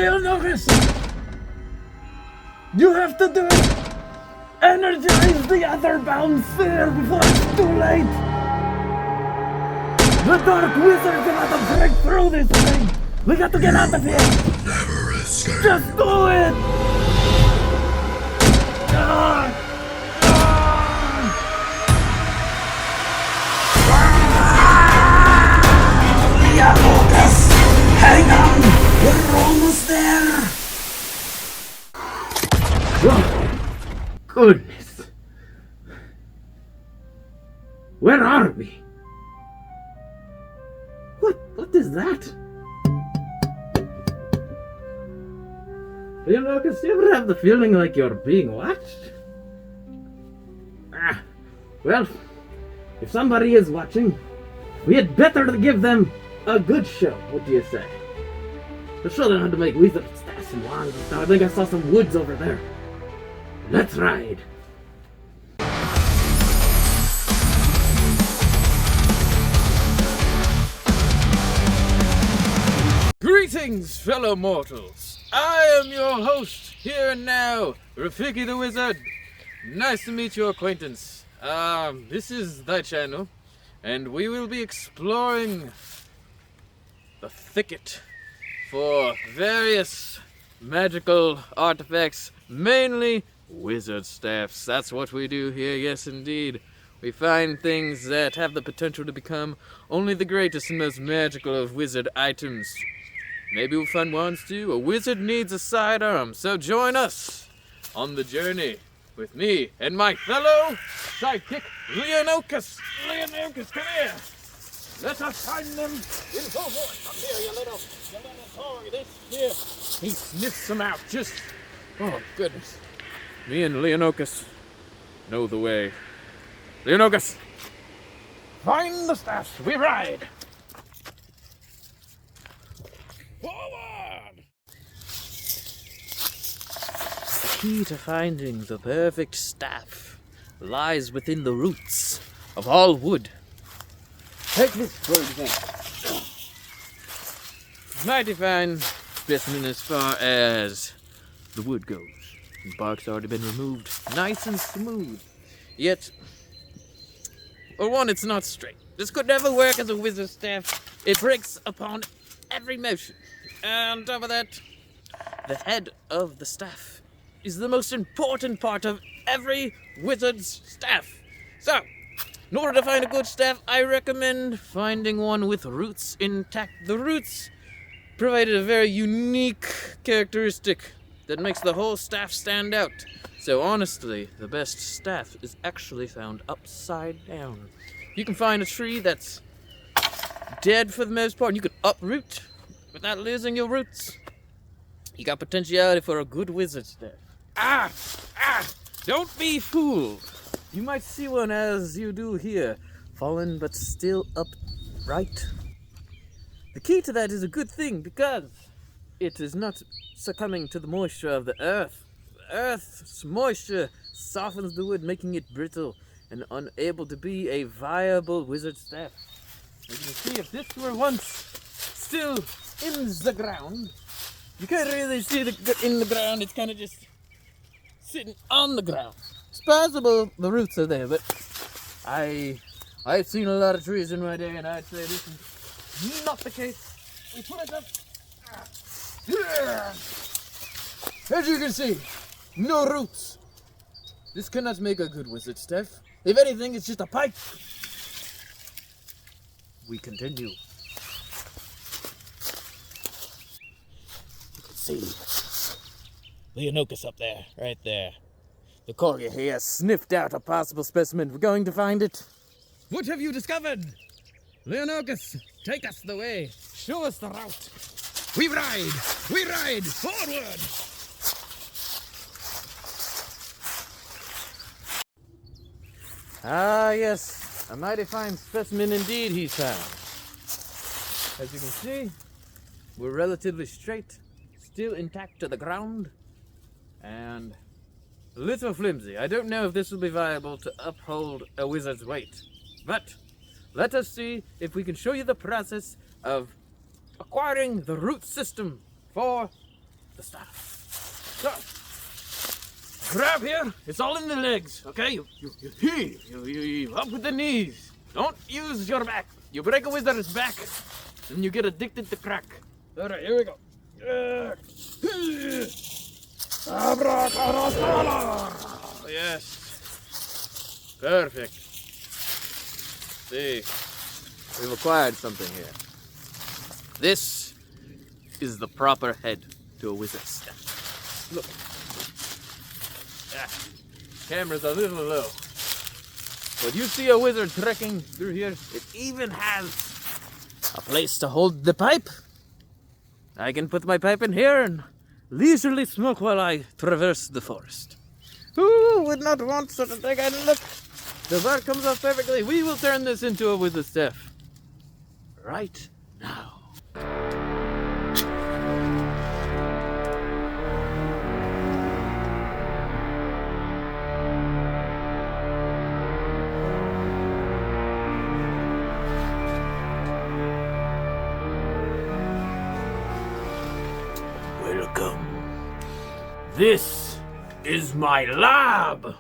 Leonocus! You have to do it! Energize the other bound sphere before it's too late! The Dark Wizard's about to break through this thing! We got to get out of here! Never escape. Just do it! Leonocus! Hang on! We're almost there! Oh, goodness! Where are we? What is that? Leonocus, do you ever have the feeling like you're being watched? Well, if somebody is watching, we had better give them a good show, what do you say? To show them how to make wizard staffs and wands and stuff. I think I saw some woods over there. Let's ride! Greetings, fellow mortals! I am your host, here and now, Rafiki the Wizard. Nice to meet your acquaintance. This is thy channel, and we will be exploring the thicket for various magical artifacts, mainly wizard staffs. That's what we do here, yes indeed. We find things that have the potential to become only the greatest and most magical of wizard items. Maybe we'll find wands too. A wizard needs a sidearm, so join us on the journey with me and my fellow sidekick, Leonocus. Leonocus, come here. Let us find them in full force. Come here, you little dog. This here. He sniffs them out. Oh goodness. Me and Leonocus know the way. Leonocus, find the staffs. We ride. Forward! The key to finding the perfect staff lies within the roots of all wood. Take this for example. Mighty fine specimen as far as the wood goes. The bark's already been removed, nice and smooth. Yet, for one, it's not straight. This could never work as a wizard staff. It breaks upon every motion. And on top of that, the head of the staff is the most important part of every wizard's staff. So, in order to find a good staff, I recommend finding one with roots intact. The roots provided a very unique characteristic that makes the whole staff stand out. So honestly, the best staff is actually found upside down. You can find a tree that's dead for the most part, and you can uproot without losing your roots. You got potentiality for a good wizard staff. Don't be fooled. You might see one as you do here, fallen but still upright. The key to that is a good thing because it is not succumbing to the moisture of the earth. The earth's moisture softens the wood, making it brittle and unable to be a viable wizard staff. As you can see, if this were once still in the ground, you can't really see in the ground. It's kind of just sitting on the ground. It's possible the roots are there, but I've seen a lot of trees in my day, and I'd say this is not the case. We put it up. As you can see, no roots. This cannot make a good wizard staff. If anything, it's just a pipe. We continue. You can see Leonocus up there, right there. The corgi here sniffed out a possible specimen. We're going to find it. What have you discovered? Leonocus, take us the way. Show us the route. We ride forward. Ah, yes, a mighty fine specimen indeed he's found. As you can see, we're relatively straight, still intact to the ground, and a little flimsy. I don't know if this will be viable to uphold a wizard's weight, but let us see if we can show you the process of acquiring the root system for the staff. So, grab here. It's all in the legs, okay? You heave up with the knees. Don't use your back. You break a wizard's back, and you get addicted to crack. All right, here we go. Abracadabra! Yes. Perfect. See, we've acquired something here. This is the proper head to a wizard's staff. Look. Camera's a little low. But you see a wizard trekking through here, it even has a place to hold the pipe. I can put my pipe in here and leisurely smoke while I traverse the forest. Who would not want such a thing? And look, the bark comes off perfectly. We will turn this into a wizard's staff right now. Welcome. This is my lab.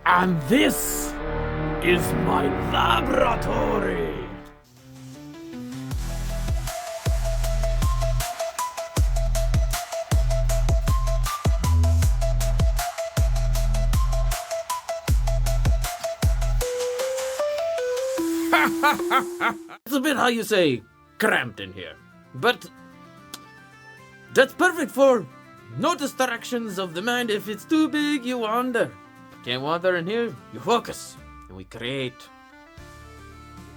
And this is my laboratory. It's a bit how you say cramped in here, but that's perfect for no distractions of the mind. If it's too big, you wander. Can't wander in here, you focus, and we create.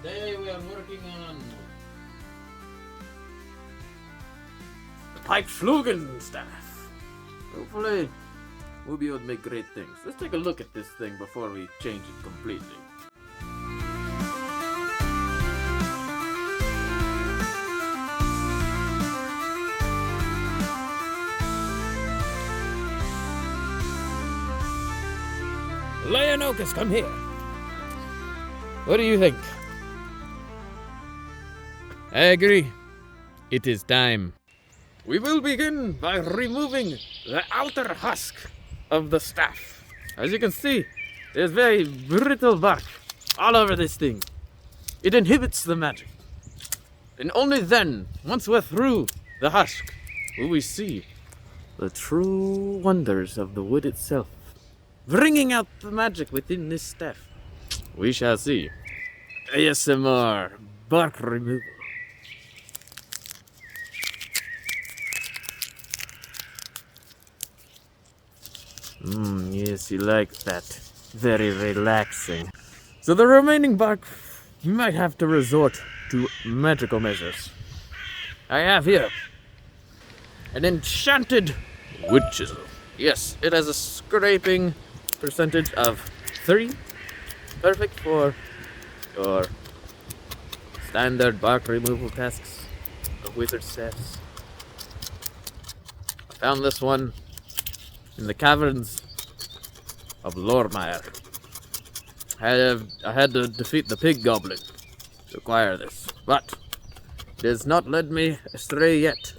Today we are working on the pipe schlugen staff. Hopefully, we'll be able to make great things. Let's take a look at this thing before we change it completely. Leonocus, come here. What do you think? I agree. It is time. We will begin by removing the outer husk of the staff. As you can see, there's very brittle bark all over this thing. It inhibits the magic. And only then, once we're through the husk, will we see the true wonders of the wood itself, bringing out the magic within this staff. We shall see. ASMR bark removal. Yes, you like that. Very relaxing. So the remaining bark, you might have to resort to magical measures. I have here an enchanted wood chisel. Yes, it has a scraping percentage of 3. Perfect for your standard bark removal tasks of wizard staffs. I found this one in the caverns of Lormire. I had to defeat the pig goblin to acquire this, but it has not led me astray yet.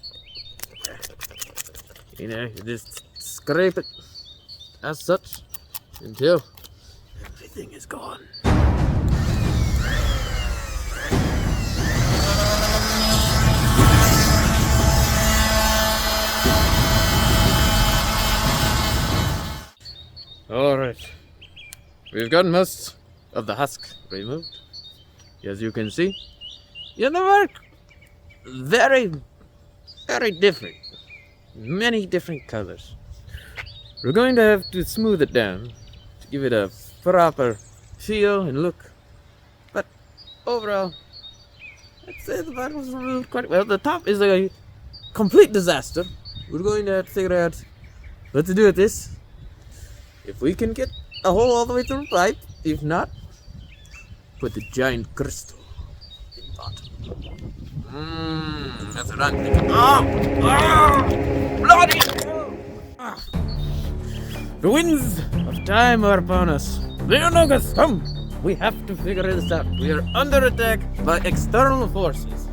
You know, you just scrape it as such until everything is gone. Alright, we've gotten most of the husk removed. As you can see, the bark very, very different. Many different colors. We're going to have to smooth it down to give it a proper feel and look. But overall, I'd say the bark was removed quite well. The top is a complete disaster. We're going to have to figure out what to do with this. If we can get a hole all the way through the pipe, if not, put the giant crystal in the bottom. That's what I'm thinking. Bloody! The winds of time are upon us. Leonocus, come! We have to figure this out. We are under attack by external forces.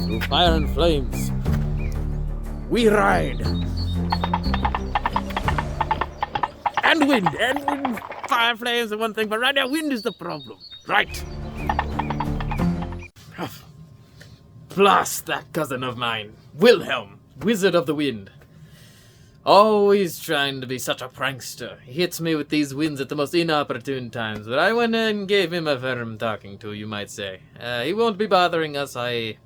Through fire and flames. We ride. And wind. Fire, flames are one thing, but right now wind is the problem. Right. Blast that cousin of mine, Wilhelm, Wizard of the Wind. Always trying to be such a prankster. He hits me with these winds at the most inopportune times, but I went in and gave him a firm talking to, you might say. He won't be bothering us. I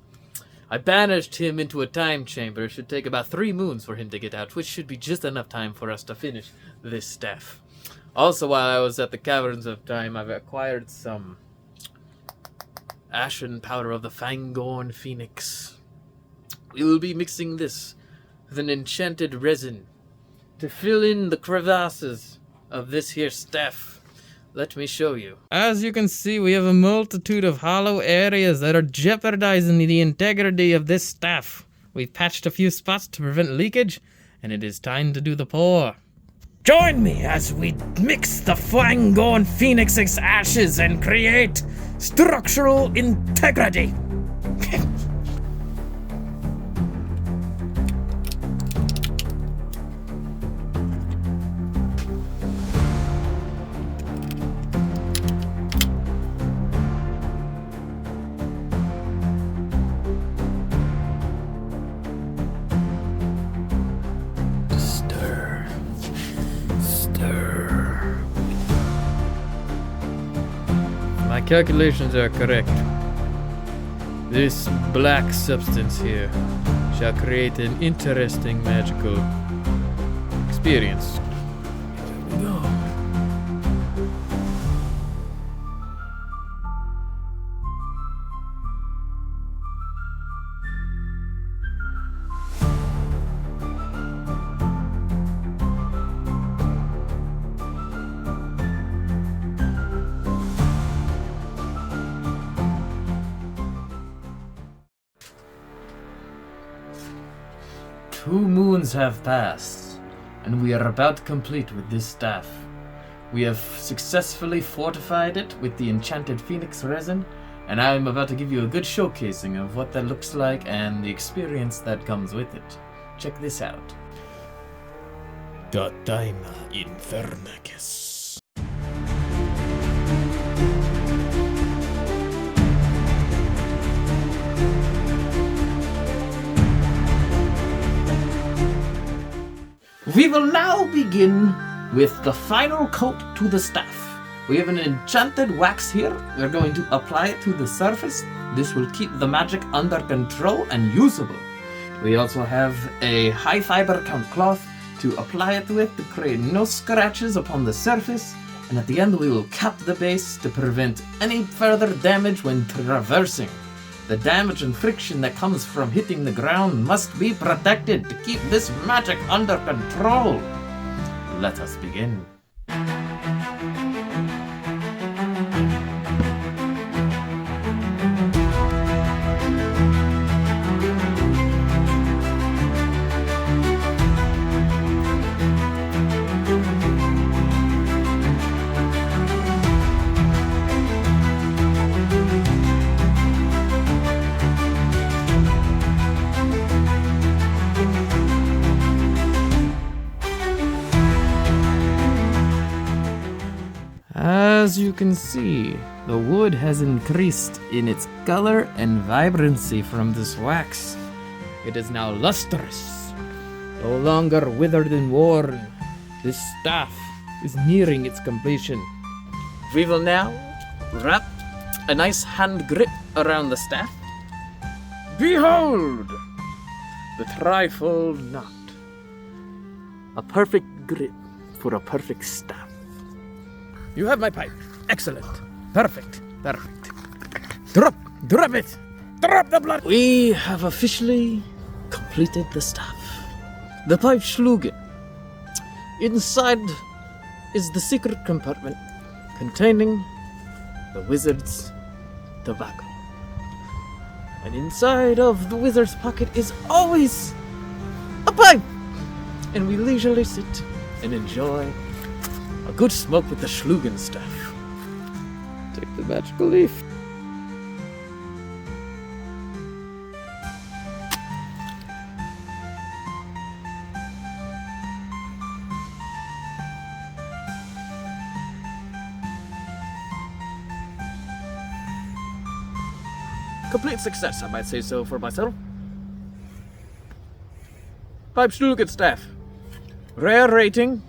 banished him into a time chamber. It should take about 3 moons for him to get out, which should be just enough time for us to finish this staff. Also, while I was at the Caverns of Time, I've acquired some ashen powder of the Fangorn Phoenix. We will be mixing this with an enchanted resin to fill in the crevasses of this here staff. Let me show you. As you can see, we have a multitude of hollow areas that are jeopardizing the integrity of this staff. We've patched a few spots to prevent leakage, and it is time to do the pour. Join me as we mix the Fangorn Phoenix's ashes and create structural integrity. My calculations are correct. This black substance here shall create an interesting magical experience. Here we go. Two moons have passed, and we are about complete with this staff. We have successfully fortified it with the enchanted phoenix resin, and I am about to give you a good showcasing of what that looks like and the experience that comes with it. Check this out. Dataima Infernacus. We will now begin with the final coat to the staff. We have an enchanted wax here. We're going to apply it to the surface. This will keep the magic under control and usable. We also have a high fiber count cloth to apply it with to create no scratches upon the surface. And at the end we will cap the base to prevent any further damage when traversing. The damage and friction that comes from hitting the ground must be protected to keep this magic under control. Let us begin. As you can see, the wood has increased in its color and vibrancy from this wax. It is now lustrous, no longer withered and worn. This staff is nearing its completion. We will now wrap a nice hand grip around the staff. Behold! The trifold knot. A perfect grip for a perfect staff. You have my pipe. Excellent. Perfect. Drop it. Drop the blood. We have officially completed the staff. The pipe schlugen. Inside is the secret compartment containing the wizard's tobacco. And inside of the wizard's pocket is always a pipe. And we leisurely sit and enjoy a good smoke with the schlugen stuff. The magical leaf. Complete success, I might say so for myself. Pipe staff. Rare rating.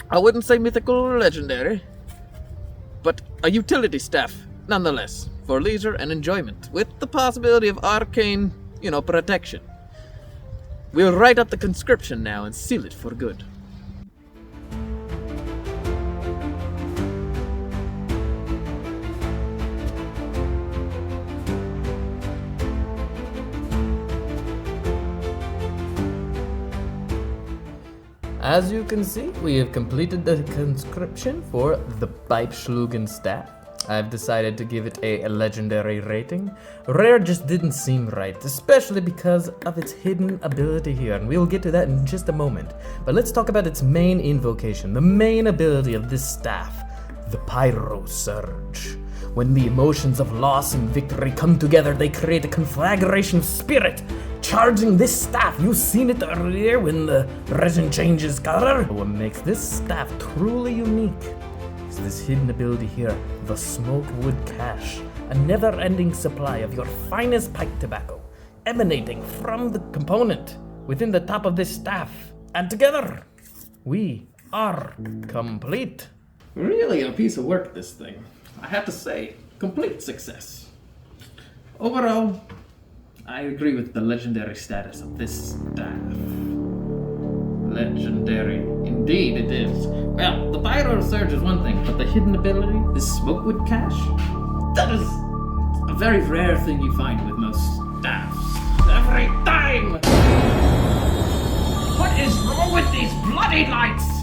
I wouldn't say mythical or legendary, but a utility staff nonetheless, for leisure and enjoyment, with the possibility of arcane, protection. We'll write up the conscription now and seal it for good. As you can see, we have completed the conscription for the Pipe staff. I've decided to give it a legendary rating. Rare just didn't seem right, especially because of its hidden ability here, and we'll get to that in just a moment. But let's talk about its main invocation, the main ability of this staff, the Pyro Surge. When the emotions of loss and victory come together, they create a conflagration of spirit. Charging this staff, you've seen it earlier when the resin changes color. What makes this staff truly unique is this hidden ability here, the Smokewood Cache, a never-ending supply of your finest pipe tobacco, emanating from the component within the top of this staff. And together, we are complete. Really a piece of work, this thing. I have to say, complete success. Overall, I agree with the legendary status of this staff. Legendary. Indeed it is. Well, the Pyro Surge is one thing, but the hidden ability, this Smokewood Cache, that is a very rare thing you find with most staffs. Every time! What is wrong with these bloody lights?